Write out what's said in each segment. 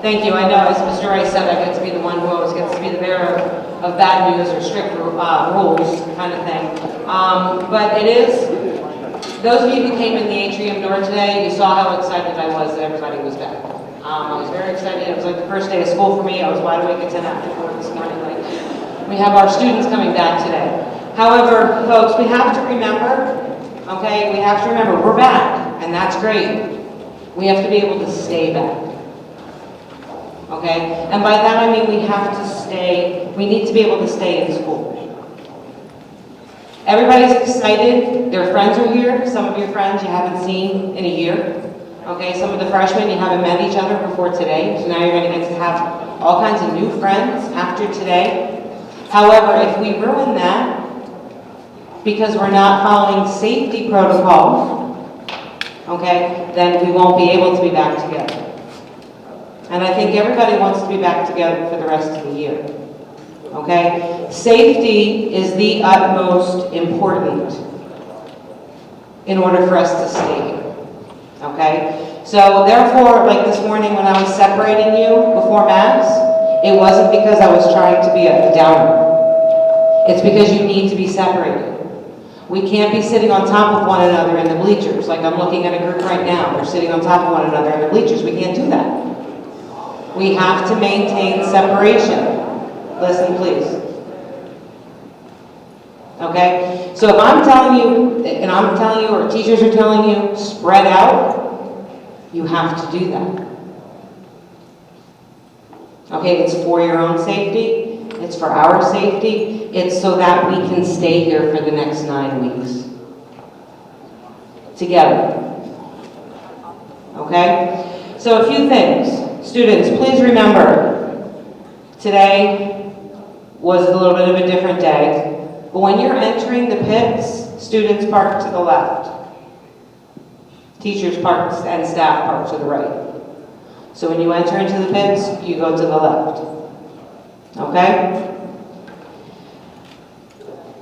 Thank you. I know, as Mr. Rice said, I get to be the one who always gets to be the bearer of bad news or strict rules kind of thing. But it is, those of you who came in the atrium door today, you saw how excited I was that everybody was back. I was very excited. It was like the first day of school for me. I was wide awake at 10 after 4 this morning. Like, we have our students coming back today. However, folks, we have to remember, okay, we have to remember we're back, and that's great. We have to be able to stay back. Okay? And by that I mean we have to stay, we need to be able to stay in school. Everybody's excited. Their friends are here. Some of your friends you haven't seen in a year. Okay, some of the freshmen you haven't met each other before today, so now you're going to get to have all kinds of new friends after today. However, if we ruin that because we're not following safety protocols, okay, then we won't be able to be back together. And I think everybody wants to be back together for the rest of the year. Okay? Safety is the utmost important in order for us to stay here. Okay? So therefore, like this morning when I was separating you before Mass, it wasn't because I was trying to be a downer. It's because you need to be separated. We can't be sitting on top of one another in the bleachers. Like I'm looking at a group right now. They're sitting on top of one another in the bleachers. We can't do that. We have to maintain separation. Listen, please. Okay? So if I'm telling you, and I'm telling you, or teachers are telling you, spread out, you have to do that. Okay? It's for your own safety. It's for our safety. It's so that we can stay here for the next 9 weeks. Together. Okay? So a few things. Students, please remember, today was a little bit of a different day, but when you're entering the pits, students park to the left. Teachers park and staff park to the right. So when you enter into the pits, you go to the left. Okay?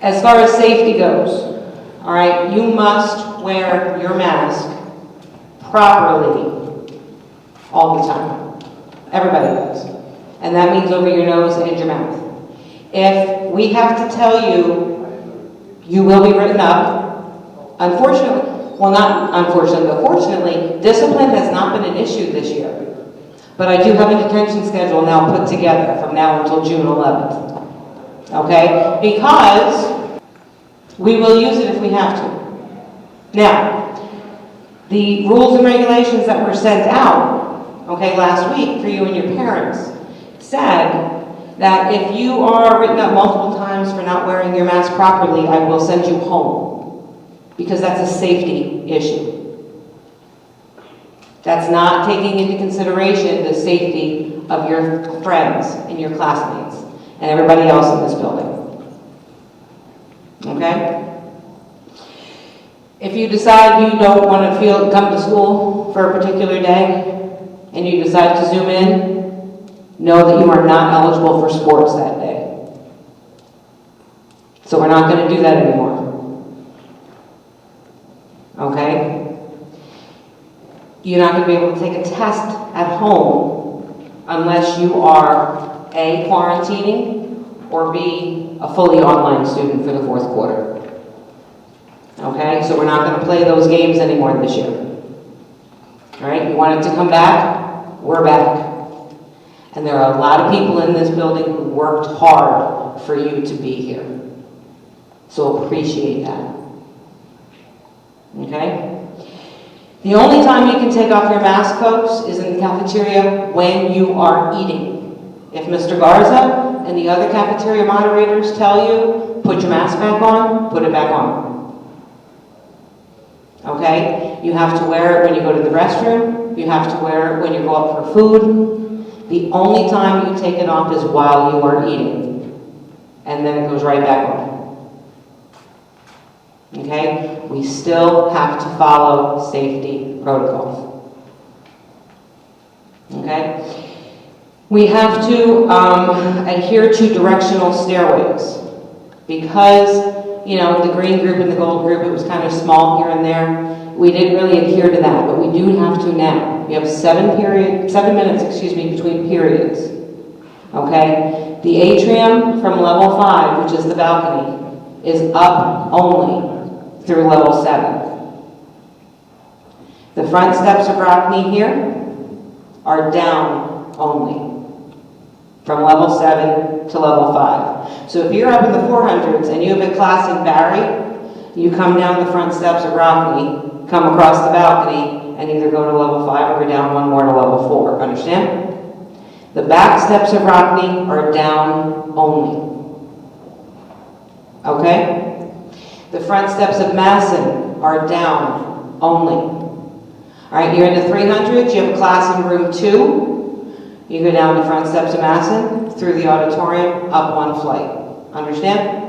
As far as safety goes, all right, you must wear your mask properly all the time. Everybody does. And that means over your nose and your mouth. If we have to tell you, you will be written up, unfortunately, well not unfortunately, but fortunately, discipline has not been an issue this year. But I do have a detention schedule now put together from now until June 11th. Okay? Because we will use it if we have to. Now, the rules and regulations that were sent out, okay, last week for you and your parents, said that if you are written up multiple times for not wearing your mask properly, I will send you home. Because that's a safety issue. That's not taking into consideration the safety of your friends and your classmates and everybody else in this building. Okay? If you decide you don't want to come to school for a particular day, and you decide to zoom in, know that you are not eligible for sports that day. So we're not going to do that anymore. Okay? You're not going to be able to take a test at home unless you are A, quarantining, or B, a fully online student for the 4th quarter. Okay? So we're not going to play those games anymore this year. All right? You want it to come back? We're back. And there are a lot of people in this building who worked hard for you to be here. So appreciate that. Okay? The only time you can take off your mask, folks, is in the cafeteria when you are eating. If Mr. Garza and the other cafeteria moderators tell you, put your mask back on, put it back on. Okay? You have to wear it when you go to the restroom. You have to wear it when you go up for food. The only time you take it off is while you are eating. And then it goes right back on. Okay? We still have to follow safety protocols. Okay? We have to adhere to directional stairways. Because, you know, the green group and the gold group, it was kind of small here and there. We didn't really adhere to that, but we do have to now. again, you have 7 minutes, between periods. Okay? The atrium from level 5, which is the balcony, is up only through level 7. The front steps of Rockney here are down only from level 7 to level 5. So if you're up in the 400s and you have a class in Barry, you come down the front steps of Rockney, come across the balcony, and either go to level 5 or go down one more to level 4. Understand? The back steps of Rockney are down only. Okay? The front steps of Masson are down only. All right, you're in the 300s, you have a class in room 2. You go down the front steps of Masson, through the auditorium, up 1 flight. Understand?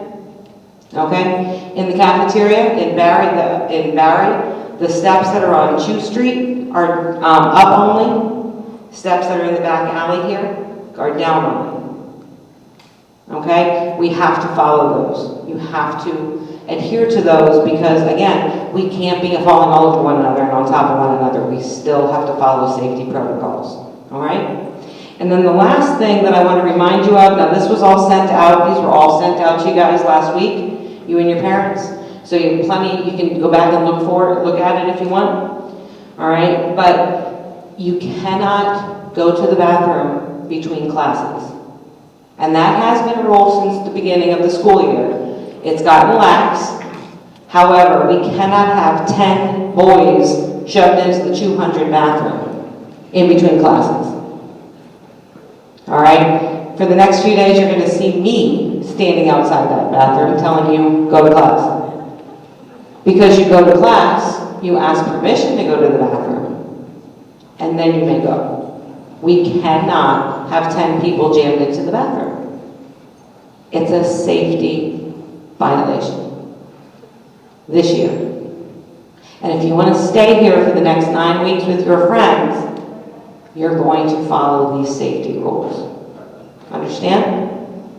Okay? In the cafeteria, in Barry, the steps that are on Chew Street are up only. Steps that are in the back alley here are down only. Okay? We have to follow those. You have to adhere to those because, again, we can't be falling all over one another and on top of one another. We still have to follow safety protocols. All right? And then the last thing that I want to remind you of, now this was all sent out, these were all sent out to you guys last week, you and your parents. So you have plenty, you can go back and look at it if you want. All right? But you cannot go to the bathroom between classes. And that has been a rule since the beginning of the school year. It's gotten lax. However, we cannot have 10 boys shoved into the 200 bathroom in between classes. All right? For the next few days, you're going to see me standing outside that bathroom telling you, go to class. Because you go to class, you ask permission to go to the bathroom, and then you may go. We cannot have 10 people jammed into the bathroom. It's a safety violation this year. And if you want to stay here for the next 9 weeks with your friends, you're going to follow these safety rules. Understand?